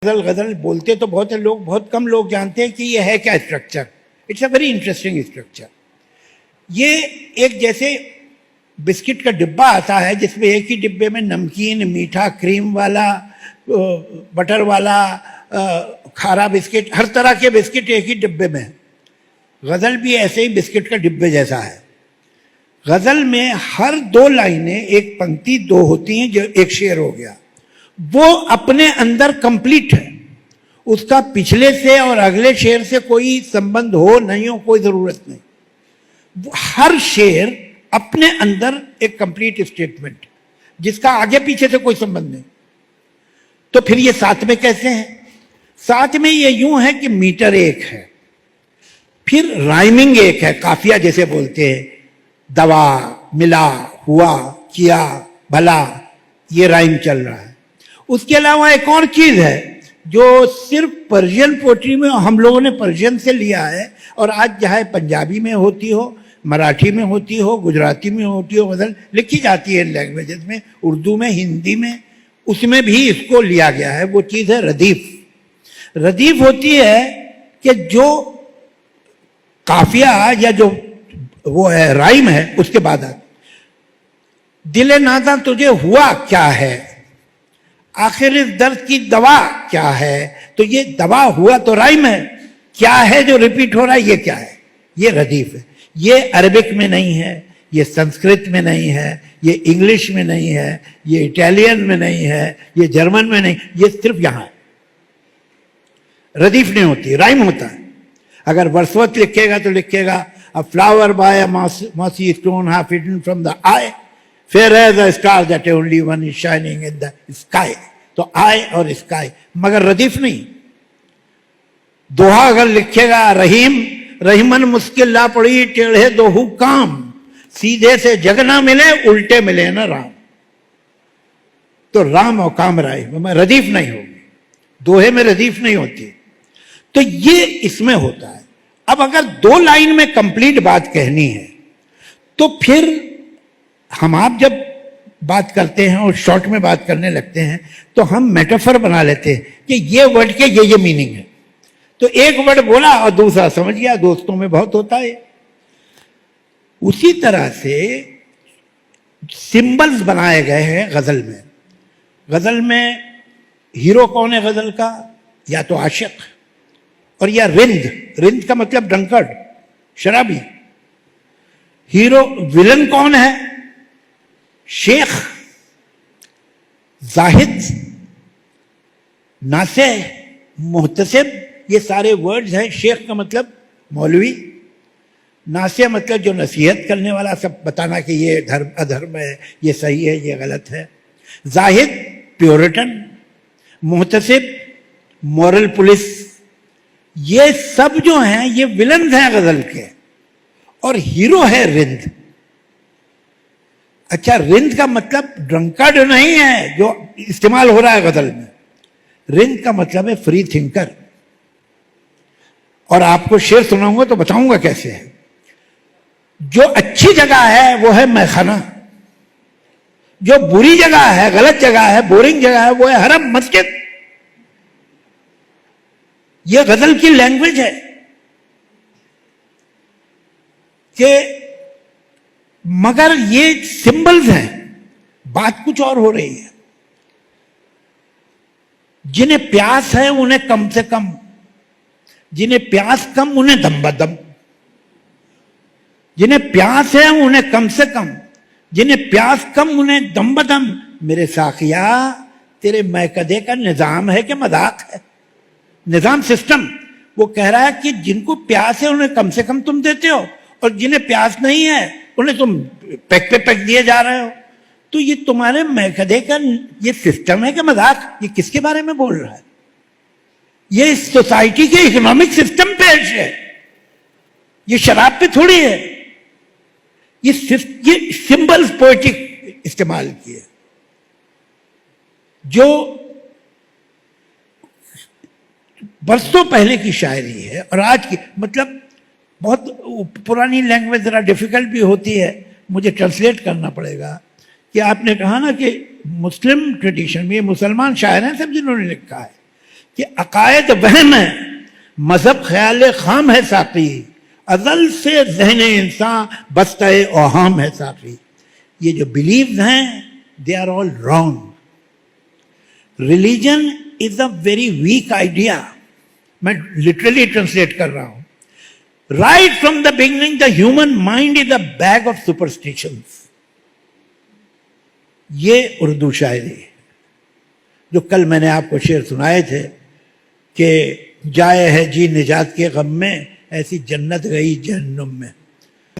गजल गजल बोलते तो बहुत है लोग, बहुत कम लोग जानते हैं कि ये है क्या structure. It's a very interesting structure. ये एक जैसे बिस्किट का डिब्बा आता है जिसमें एक ही डिब्बे में नमकीन, मीठा, क्रीम वाला, बटर वाला, खारा बिस्किट, हर तरह के बिस्किट एक ही डिब्बे में। गजल भी ऐसे ही बिस्किट का डिब्बे जैसा है। गजल में हर दो लाइनें, एक पंक्ति दो होती हैं, जो एक शेर हो गया, वो अपने अंदर कंप्लीट है। उसका पिछले से और अगले शेर से कोई संबंध हो नहीं हो, कोई जरूरत नहीं। हर शेर अपने अंदर एक कंप्लीट स्टेटमेंट, जिसका आगे पीछे से कोई संबंध नहीं। तो फिर ये साथ में कैसे है? साथ में ये यूं है कि मीटर एक है, फिर राइमिंग एक है, काफिया जैसे बोलते हैं, दवा, मिला, हुआ, किया, भला, ये राइम चल रहा है। उसके अलावा एक और चीज है जो सिर्फ पर्शियन पोट्री में हम लोगों ने पर्शियन से लिया है, और आज चाहे पंजाबी में होती हो, मराठी में होती हो, गुजराती में होती हो, गजल लिखी जाती है इन लैंग्वेजेस में, उर्दू में, हिंदी में, उसमें भी इसको लिया गया है। वो चीज है रदीफ। रदीफ होती है कि जो काफिया या जो वो है राइम है, उसके बाद दिले नादा तुझे हुआ क्या है, आखिर इस दर्द की दवा क्या है। तो ये दवा हुआ तो राइम है, क्या है जो रिपीट हो रहा है, ये क्या है? ये रदीफ है। ये अरबिक में नहीं है, ये संस्कृत में नहीं है, ये इंग्लिश में नहीं है, ये इटालियन में नहीं है, ये जर्मन में नहीं, ये सिर्फ यहां है। रदीफ नहीं होती, राइम होता है। अगर वर्सवर्थ लिखेगा तो लिखेगा a flower by a mossy stone half hidden from the eye, fair as a star that only one is shining in the sky. तो आई और स्काई, मगर रदीफ नहीं। दोहा अगर लिखेगा रहीम, रहीमन मुश्किल ला पड़ी टेढ़े दोहू काम, सीधे से जग ना मिले उल्टे मिले ना राम। तो राम और काम राय में रदीफ नहीं होगी, दोहे में रदीफ नहीं होती। तो ये इसमें होता है। अब अगर दो लाइन में कंप्लीट बात कहनी है तो फिर हम आप जब बात करते हैं और शॉर्ट में बात करने लगते हैं तो हम मेटाफर बना लेते हैं कि ये वर्ड के ये मीनिंग है। तो एक वर्ड बोला और दूसरा समझ गया, दोस्तों में बहुत होता है। उसी तरह से सिंबल्स बनाए गए हैं गजल में। गजल में हीरो कौन है गजल का? या तो आशिक, और या रिंद। रिंद का मतलब ड्रंकर्ड, शराबी। हीरो विलन कौन है? शेख, जाहिद, नासे, मुहतसिब, ये सारे वर्ड्स हैं। शेख का मतलब मौलवी, नासे मतलब जो नसीहत करने वाला, सब बताना कि ये धर्म अधर्म है, ये सही है, ये गलत है। जाहिद प्योरिटन, मुहतसिब मॉरल पुलिस। ये सब जो हैं ये विलन हैं गजल के, और हीरो है रिंद। अच्छा, रिंद का मतलब ड्रंकर्ड नहीं है जो इस्तेमाल हो रहा है गजल में। रिंद का मतलब है फ्री थिंकर। और आपको शेर सुनाऊंगा तो बताऊंगा कैसे है। जो अच्छी जगह है वो है मैखाना, जो बुरी जगह है, गलत जगह है, बोरिंग जगह है, वो है हरम, मस्जिद। ये गजल की लैंग्वेज है कि मगर ये सिंबल्स हैं, बात कुछ और हो रही है। जिन्हें प्यास है उन्हें कम से कम, जिन्हें प्यास कम उन्हें दम बदम, जिन्हें प्यास है उन्हें कम से कम, जिन्हें प्यास कम उन्हें दम बदम। मेरे साखिया तेरे मैकदे का निजाम है कि मजाक है? निजाम, सिस्टम। वो कह रहा है कि जिनको प्यास है उन्हें कम से कम तुम देते हो, और जिन्हें प्यास नहीं है उन्हें तुम पैक पे पैक दिए जा रहे हो। तो ये तुम्हारे मैकदे का ये सिस्टम है कि मजाक? ये किसके बारे में बोल रहा है? ये इस सोसाइटी के इकोनॉमिक सिस्टम पे है, ये शराब पे थोड़ी है। ये सिंबल्स पोएटिक इस्तेमाल किए, जो बरसों पहले की शायरी है और आज की, मतलब बहुत पुरानी लैंग्वेज, जरा डिफिकल्ट भी होती है, मुझे ट्रांसलेट करना पड़ेगा। कि आपने कहा ना कि मुस्लिम ट्रेडिशन में, मुसलमान शायर हैं सब जिन्होंने लिखा है कि अकायद वहम है, मजहब ख्याल खाम है साकी, अजल से जहन इंसान बस्ते ओहाम है साकी। ये जो बिलीव्स हैं they are all wrong. Religion is a very weak idea, मैं लिटरली ट्रांसलेट कर रहा हूं। Right from the beginning the human mind is a bag of superstitions. ये उर्दू शायरी है जो कल मैंने आपको शेर सुनाए थे कि जाए है जी निजात के गम में, ऐसी जन्नत गई जहन्नुम में।